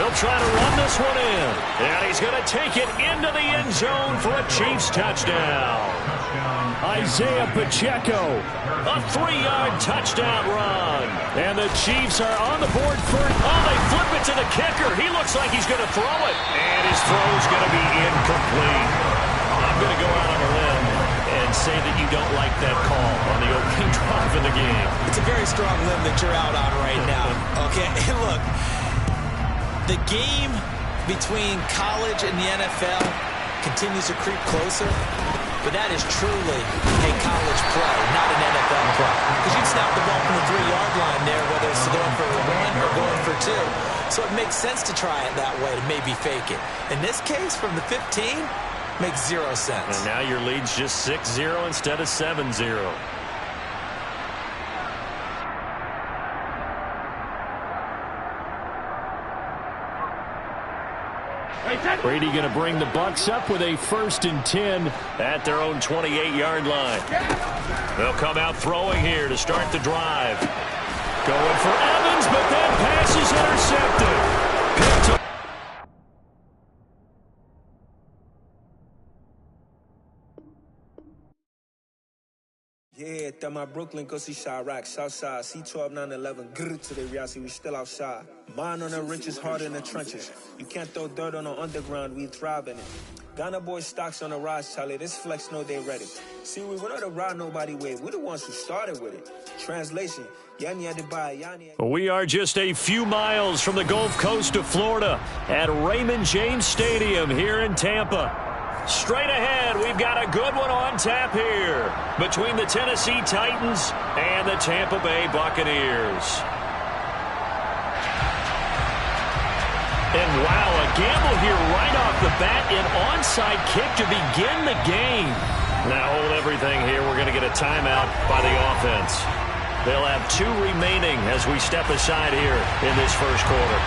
They'll try to run this one in. And he's going to take it into the end zone for a Chiefs touchdown. Isaiah Pacheco, a 3-yard touchdown run. And the Chiefs are on the board first. Oh, they flip it to the kicker. He looks like he's going to throw it. And his throw's going to be incomplete. I'm going to go out on a limb and say that you don't like that call on the opening drive of the game. It's a very strong limb that you're out on right now. Okay, and look, the game between college and the NFL continues to creep closer, but that is truly a college play, not an NFL play. Because you'd snap the ball from the 3-yard line there, whether it's going for 1 or going for 2. So it makes sense to try it that way to maybe fake it. In this case, from the 15, makes 0 sense. And now your lead's just 6-0 instead of 7-0. Brady going to bring the Bucs up with a 1st and 10 at their own 28-yard line. They'll come out throwing here to start the drive. Going for Evans, but that pass is intercepted. Picked up. Yeah, that my Brooklyn, go see Chirac, Southside, C12, 911, grrr to the reality, we still outside. Mine on the riches, hard in the trenches. You can't throw dirt on the underground, we thrive in it. Ghana boys stocks on the rise, Charlie, this flex know they ready. See, we were not to ride nobody with, we're the ones who started with it. Translation, Yani had to buy, Yani. We are just a few miles from the Gulf Coast of Florida at Raymond James Stadium here in Tampa. Straight ahead, we've got a good one on tap here between the Tennessee Titans and the Tampa Bay Buccaneers. And wow, a gamble here right off the bat, an onside kick to begin the game. Now hold everything here. We're going to get a timeout by the offense. They'll have 2 remaining as we step aside here in this first quarter.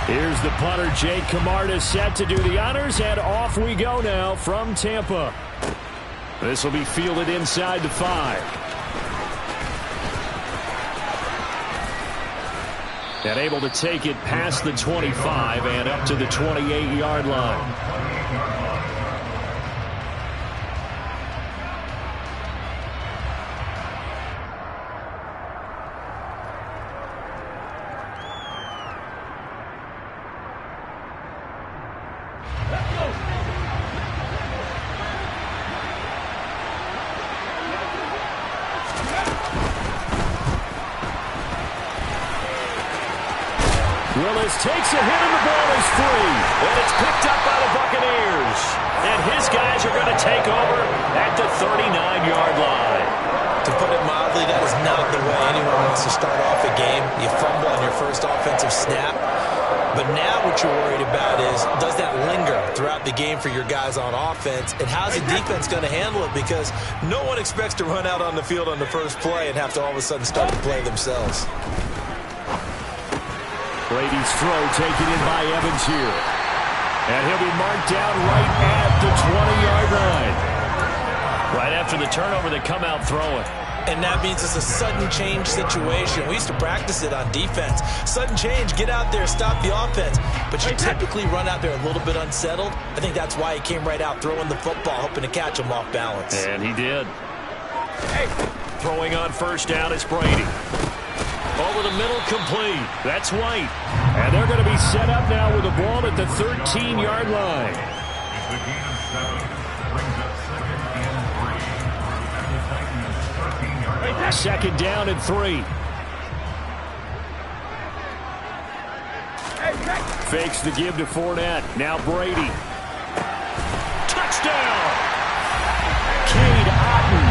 Here's the punter, Jake Camarda, set to do the honors, and off we go now from Tampa. This will be fielded inside the 5. And able to take it past the 25 and up to the 28-yard line. Willis takes a hit and the ball is free. And it's picked up by the Buccaneers. And his guys are going to take over at the 39-yard line. To put it mildly, that is not the way anyone wants to start off a game. You fumble on your first offensive snap. But now what you're worried about is, does that linger throughout the game for your guys on offense? And how's the defense going to handle it? Because no one expects to run out on the field on the first play and have to all of a sudden start to play themselves. Brady's throw taken in by Evans here. And he'll be marked down right at the 20-yard line. Right after the turnover, they come out throwing. And that means it's a sudden change situation. We used to practice it on defense. Sudden change, get out there, stop the offense. But you typically run out there a little bit unsettled. I think that's why he came right out throwing the football, hoping to catch him off balance. And he did. Throwing on first down is Brady. Over the middle, complete. That's White. And they're going to be set up now with the ball at the 13-yard line. Second down and 3. Fakes the give to Fournette. Now Brady. Touchdown! Cade Otton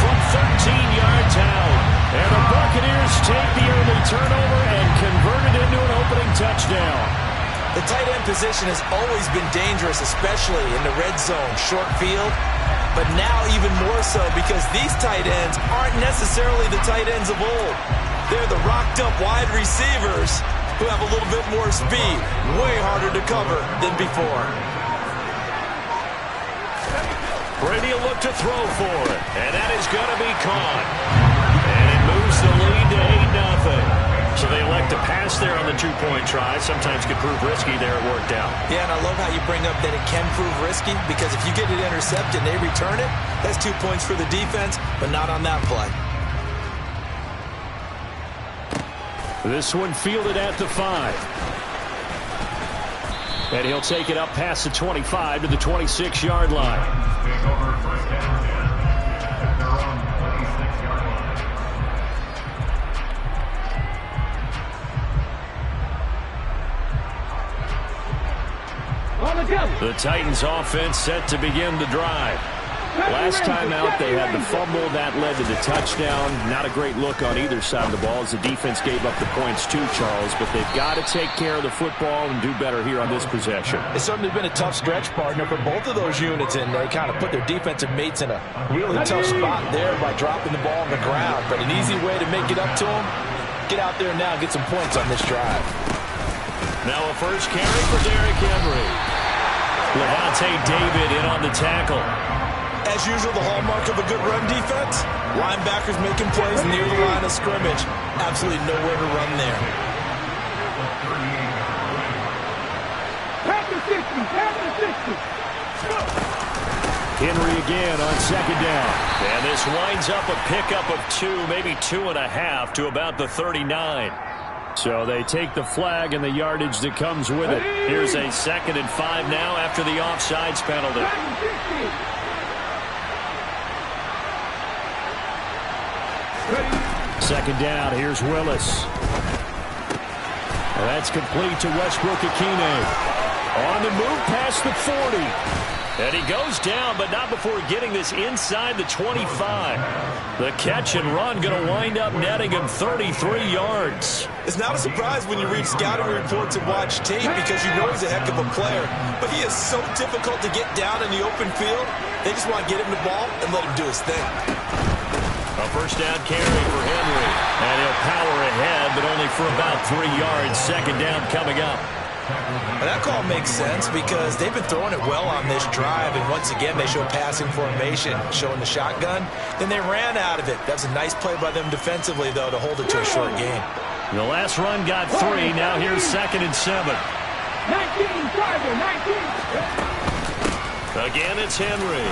from 13 yards out. And the Buccaneers take the early turnover and convert it into an opening touchdown. The tight end position has always been dangerous, especially in the red zone, short field. But now even more so because these tight ends aren't necessarily the tight ends of old. They're the rocked-up wide receivers who have a little bit more speed. Way harder to cover than before. Brady will look to throw for it. And that is going to be caught. And it moves the lead to 8-0. So they elect to pass there on the two-point try. Sometimes could prove risky. There it worked out. Yeah, and I love how you bring up that it can prove risky, because if you get it intercepted and they return it, that's 2 points for the defense, but not on that play. This one fielded at the 5. And he'll take it up past the 25 to the 26-yard line. The Titans offense set to begin the drive. Last time out, they had the fumble. That led to the touchdown. Not a great look on either side of the ball as the defense gave up the points too, Charles. But they've got to take care of the football and do better here on this possession. It's certainly been a tough stretch, partner, for both of those units, and they kind of put their defensive mates in a really tough spot there by dropping the ball on the ground. But an easy way to make it up to them, get out there now and get some points on this drive. Now a first carry for Derrick Henry. Levante David in on the tackle. As usual, the hallmark of a good run defense, linebackers making plays near the line of scrimmage. Absolutely nowhere to run there. Henry again on second down. And this winds up a pickup of 2, maybe 2.5 to about the 39. So they take the flag and the yardage that comes with it. Here's a 2nd and 5 now after the offsides penalty. Second down, here's Willis. That's complete to Westbrook-Ikhine. On the move past the 40. And he goes down, but not before getting this inside the 25. The catch and run going to wind up netting him 33 yards. It's not a surprise when you read scouting reports and watch tape, because you know he's a heck of a player. But he is so difficult to get down in the open field. They just want to get him the ball and let him do his thing. A first down carry for Henry. And he'll power ahead, but only for about 3 yards. Second down coming up. And that call makes sense because they've been throwing it well on this drive, and once again they show passing formation, showing the shotgun. Then they ran out of it. That's a nice play by them defensively, though, to hold it to a short game. The last run got 3. Now here's 2nd and 7. 19, driver, 19. Again, it's Henry.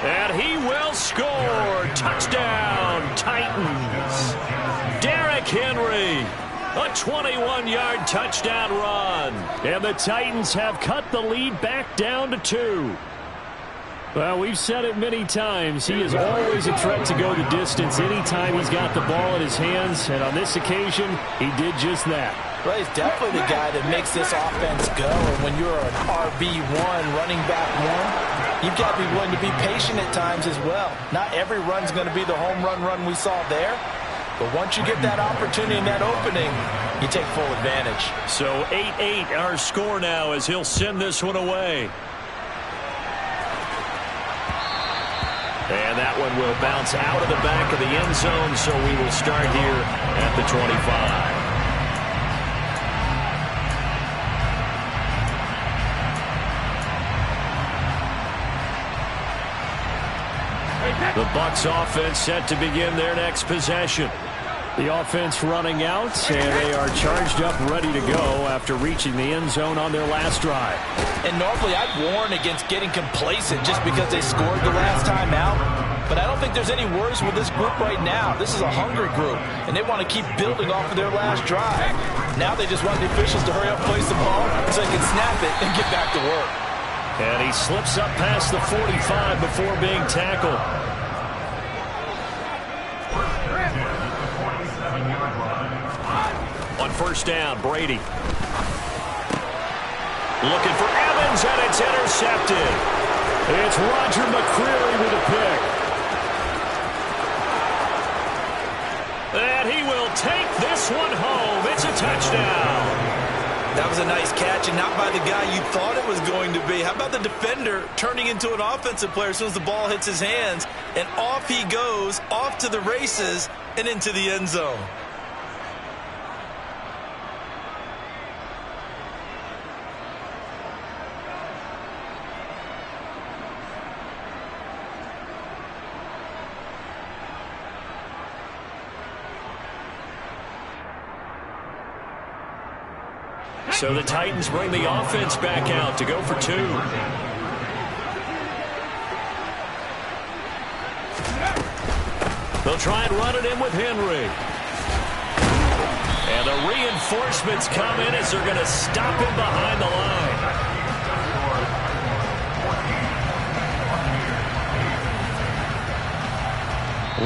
And he will score. Touchdown, Titans. Derrick Henry, a 21-yard touchdown run. And the Titans have cut the lead back down to 2. Well, we've said it many times. He is always a threat to go the distance anytime he's got the ball in his hands. And on this occasion, he did just that. Well, he's definitely the guy that makes this offense go. And when you're an RB1, running back 1, you've got to be willing to be patient at times as well. Not every run's going to be the home run we saw there. But once you get that opportunity and that opening, you take full advantage. So 8-8 our score now as he'll send this one away. And that one will bounce out of the back of the end zone, so we will start here at the 25. The Bucs offense set to begin their next possession. The offense running out, and they are charged up, ready to go after reaching the end zone on their last drive. And normally I'd warn against getting complacent just because they scored the last time out. But I don't think there's any worries with this group right now. This is a hungry group, and they want to keep building off of their last drive. Now they just want the officials to hurry up, place the ball, so they can snap it and get back to work. And he slips up past the 45 before being tackled. On first down, Brady. Looking for Evans, and it's intercepted. It's Roger McCreary with a pick. And he will take this one home. It's a touchdown. That was a nice catch, and not by the guy you thought it was going to be. How about the defender turning into an offensive player as soon as the ball hits his hands, and off he goes, off to the races, and into the end zone. So the Titans bring the offense back out to go for 2. They'll try and run it in with Henry. And the reinforcements come in as they're going to stop him behind the line.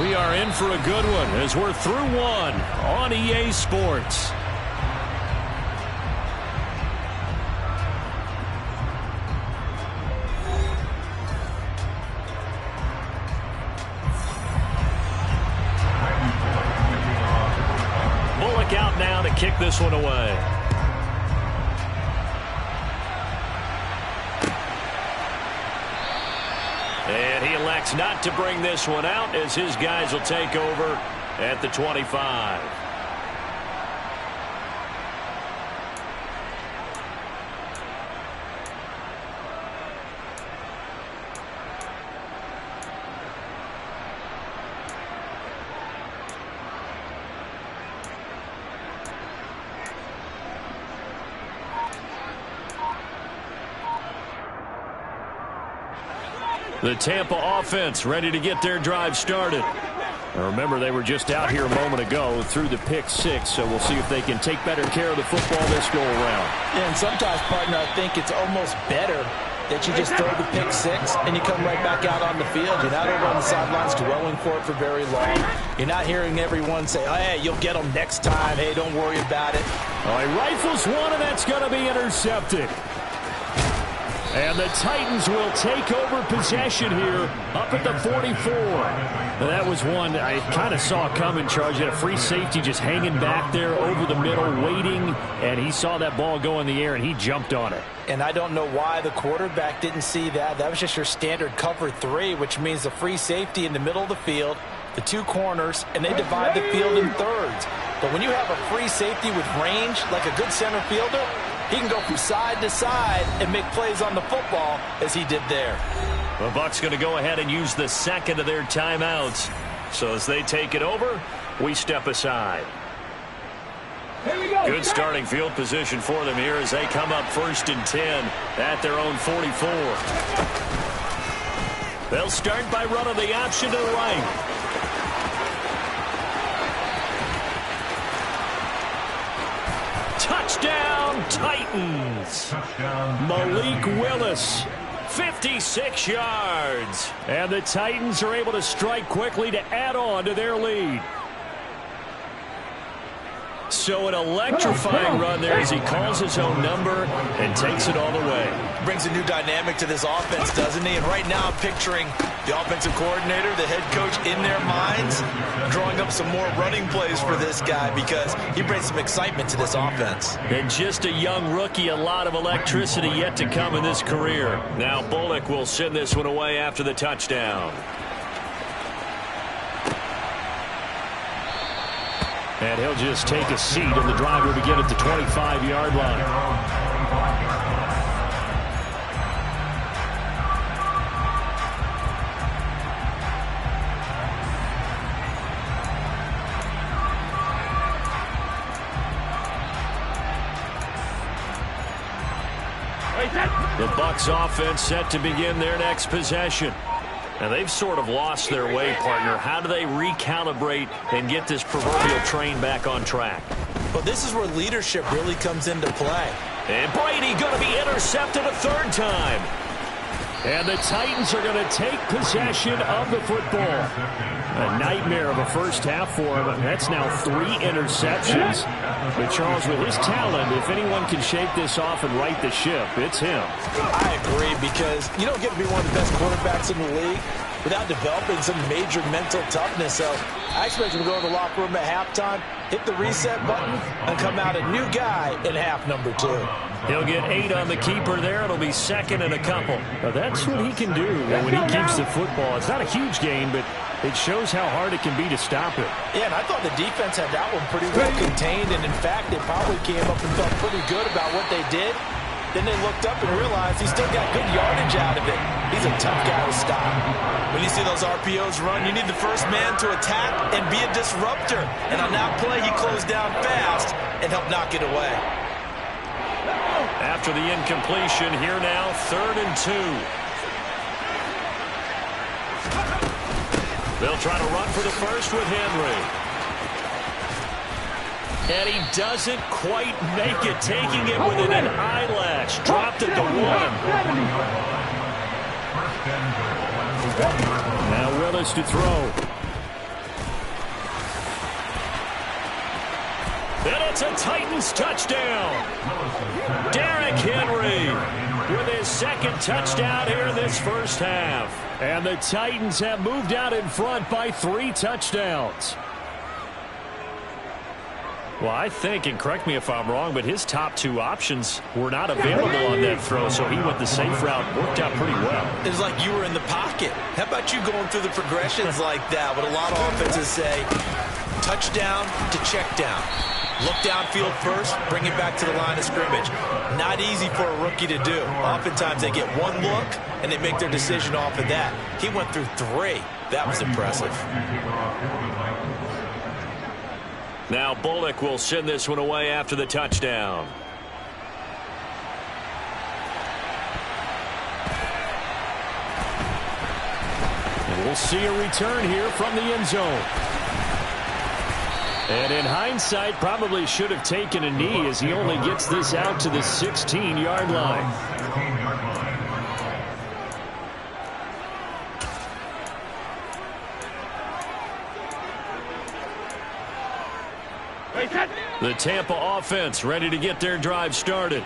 We are in for a good one as we're through 1 on EA Sports. Bullock out now to kick this one away. And he elects not to bring this one out as his guys will take over at the 25. The Tampa offense ready to get their drive started. Now remember, they were just out here a moment ago through the pick 6, so we'll see if they can take better care of the football this go around. Yeah, and sometimes, partner, I think it's almost better that you just throw the pick 6 and you come right back out on the field. You're not over on the sidelines dwelling for it for very long. You're not hearing everyone say, oh, hey, you'll get them next time. Hey, don't worry about it. All right, rifles one, and that's going to be intercepted. And the Titans will take over possession here up at the 44. Now, that was one I kind of saw coming, Charles. You had a free safety just hanging back there over the middle, waiting, and he saw that ball go in the air, and he jumped on it. And I don't know why the quarterback didn't see that. That was just your standard cover 3, which means the free safety in the middle of the field, the 2 corners, and they divide the field in thirds. But when you have a free safety with range, like a good center fielder, he can go from side to side and make plays on the football as he did there. The Bucs going to go ahead and use the second of their timeouts. So as they take it over, we step aside. Good starting field position for them here as they come up 1st and 10 at their own 44. They'll start by running the option to the right. Touchdown, Titans. Touchdown. Malik Willis, 56 yards. And the Titans are able to strike quickly to add on to their lead. So an electrifying run there as he calls his own number and takes it all the way. Brings a new dynamic to this offense, doesn't he? And right now I'm picturing the offensive coordinator, the head coach in their minds, drawing up some more running plays for this guy because he brings some excitement to this offense. And just a young rookie, a lot of electricity yet to come in this career. Now Bullock will send this one away after the touchdown. And he'll just take a seat, and the drive will begin at the 25-yard line. The Bucs offense set to begin their next possession. Now, they've sort of lost their way, partner. How do they recalibrate and get this proverbial train back on track? Well, this is where leadership really comes into play. And Brady going to be intercepted a 3rd time. And the Titans are going to take possession of the football. A nightmare of a first half for him. That's now 3 interceptions. But Charles, with his talent, if anyone can shake this off and right the ship, it's him. I agree, because you don't get to be one of the best quarterbacks in the league without developing some major mental toughness. So I expect him to go to the locker room at halftime, hit the reset button, and come out a new guy in half number 2. He'll get 8 on the keeper there. It'll be 2nd and a couple. Now, that's what he can do when he keeps the football. It's not a huge gain, but it shows how hard it can be to stop it. Yeah, and I thought the defense had that one pretty well contained, and in fact, they probably came up and felt pretty good about what they did. Then they looked up and realized he still got good yardage out of it. He's a tough guy to stop. When you see those RPOs run, you need the first man to attack and be a disruptor. And on that play, he closed down fast and helped knock it away. After the incompletion, here now, 3rd and 2. They'll try to run for the first with Henry. And he doesn't quite make it, taking it within an eyelash. Dropped at the 1. Now Willis to throw. And it's a Titans touchdown. Derrick Henry with his 2nd touchdown here in this first half. And the Titans have moved out in front by 3 touchdowns. Well, I think, and correct me if I'm wrong, but his top 2 options were not available on that throw, so he went the safe route. Worked out pretty well. It was like you were in the pocket. How about you going through the progressions like that? What a lot of offenses say, touchdown to check down. Look downfield first, bring it back to the line of scrimmage. Not easy for a rookie to do. Oftentimes they get 1 look, and they make their decision off of that. He went through 3. That was impressive. Now Bullock will send this one away after the touchdown. And we'll see a return here from the end zone. And in hindsight, probably should have taken a knee as he only gets this out to the 16-yard line. The Tampa offense ready to get their drive started.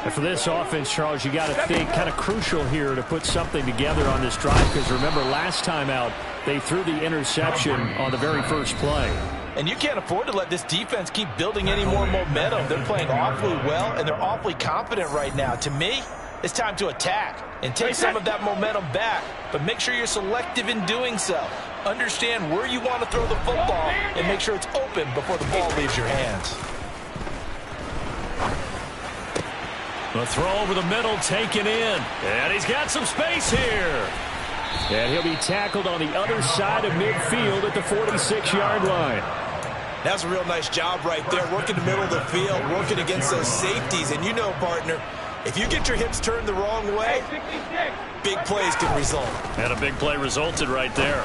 And for this offense, Charles, you got to think kind of crucial here to put something together on this drive, because remember last time out they threw the interception on the very first play. And you can't afford to let this defense keep building any more momentum. They're playing awfully well, and they're awfully confident right now. To me, it's time to attack and take some of that momentum back, but make sure you're selective in doing so. Understand where you want to throw the football and make sure it's open before the ball leaves your hands. The throw over the middle taken in. And he's got some space here. And he'll be tackled on the other side of midfield at the 46-yard line. That's a real nice job right there, working the middle of the field, working against those safeties. And you know, partner, if you get your hips turned the wrong way, big plays can result. And a big play resulted right there.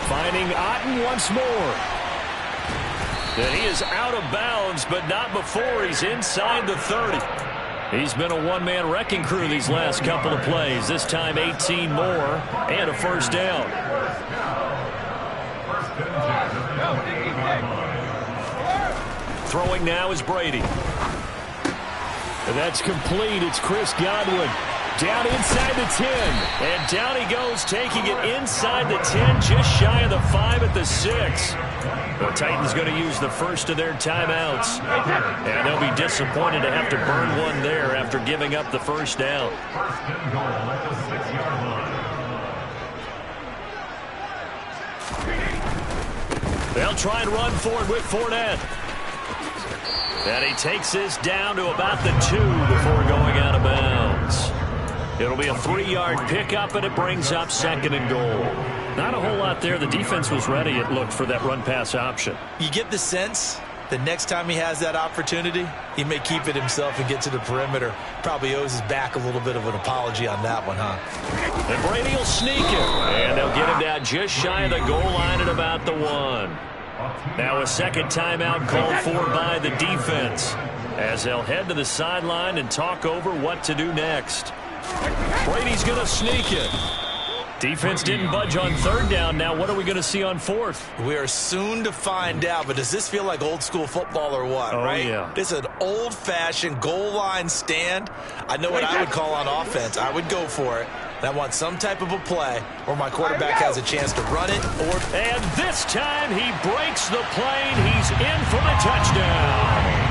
Finding Otten once more. And he is out of bounds, but not before he's inside the 30. He's been a one-man wrecking crew these last couple of plays. This time 18 more and a first down. Throwing now is Brady. And that's complete. It's Chris Godwin. Down inside the 10. And down he goes, taking it inside the 10, just shy of the 5 at the 6. The Titans going to use the first of their timeouts. And they'll be disappointed to have to burn one there after giving up the first down. They'll try and run for it with Fournette. And he takes this down to about the 2 before going out of bounds. It'll be a 3-yard pickup, and it brings up 2nd and goal. Not a whole lot there. The defense was ready, it looked, for that run-pass option. You get the sense the next time he has that opportunity, he may keep it himself and get to the perimeter. Probably owes his back a little bit of an apology on that one, huh? And Brady will sneak it. And they'll get him down just shy of the goal line at about the 1. Now a second timeout called for by the defense as they'll head to the sideline and talk over what to do next. Brady's going to sneak it. Defense didn't budge on 3rd down. Now what are we going to see on 4th? We are soon to find out, but does this feel like old school football or what, right? Yeah. This is an old-fashioned goal line stand. I know what I would call on offense. I would go for it. And I want some type of a play where my quarterback has a chance to run it. And this time he breaks the plane. He's in for the touchdown.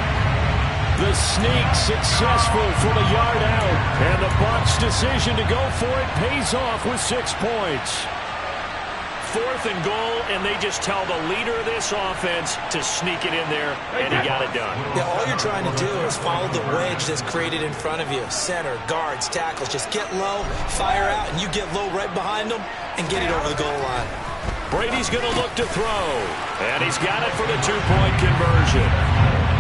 The sneak successful from a yard out. And the Bucs' decision to go for it pays off with 6 points. 4th and goal, and they just tell the leader of this offense to sneak it in there, and he got it done. Yeah, all you're trying to do is follow the wedge that's created in front of you. Center, guards, tackles. Just get low, fire out, and you get low right behind them and get it over the goal line. Brady's going to look to throw, and he's got it for the 2-point conversion.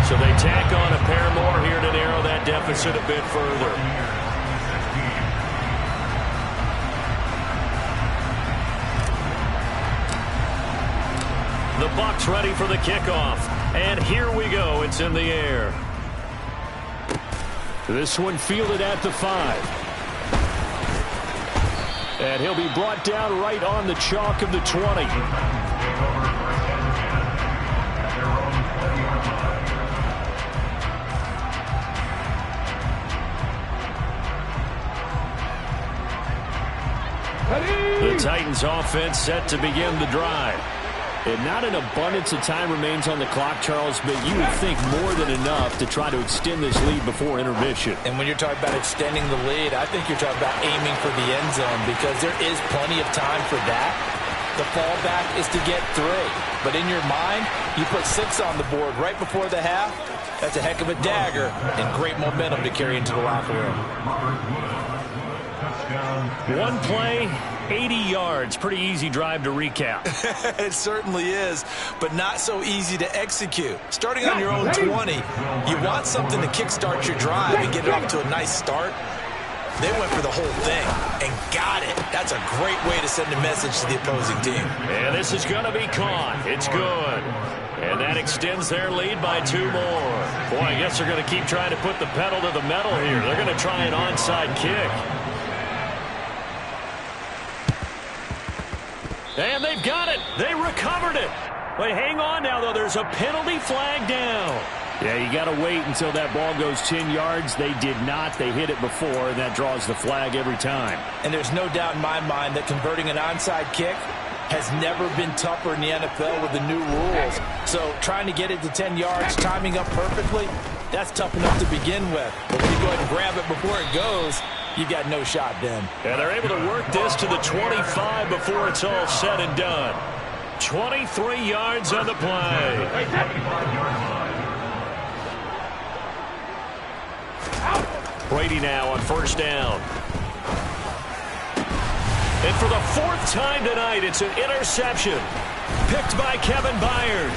So they tack on a pair more here to narrow deficit a bit further. The Bucs ready for the kickoff. And here we go. It's in the air. This one fielded at the 5. And he'll be brought down right on the chalk of the 20. The Titans offense set to begin the drive. And not an abundance of time remains on the clock, Charles, but you would think more than enough to try to extend this lead before intermission. And when you're talking about extending the lead, I think you're talking about aiming for the end zone because there is plenty of time for that. The fallback is to get 3. But in your mind, you put 6 on the board right before the half. That's a heck of a dagger and great momentum to carry into the locker room. One play, 80 yards. Pretty easy drive to recap. It certainly is, but not so easy to execute. Starting on your own 20, you want something to kickstart your drive and get it off to a nice start. They went for the whole thing and got it. That's a great way to send a message to the opposing team. And this is going to be caught. It's good. And that extends their lead by 2 more. Boy, I guess they're going to keep trying to put the pedal to the metal here. They're going to try an onside kick. And they've got it. They recovered it. But hang on now, though. There's a penalty flag down. Yeah, you got to wait until that ball goes 10 yards. They did not. They hit it before, and that draws the flag every time. And there's no doubt in my mind that converting an onside kick has never been tougher in the NFL with the new rules. So trying to get it to 10 yards, timing up perfectly, that's tough enough to begin with. But when you go ahead and grab it before it goes, you got no shot then. And they're able to work this to the 25 before it's all said and done. 23 yards on the play. Brady now on first down. And for the 4th time tonight, it's an interception. Picked by Kevin Byard.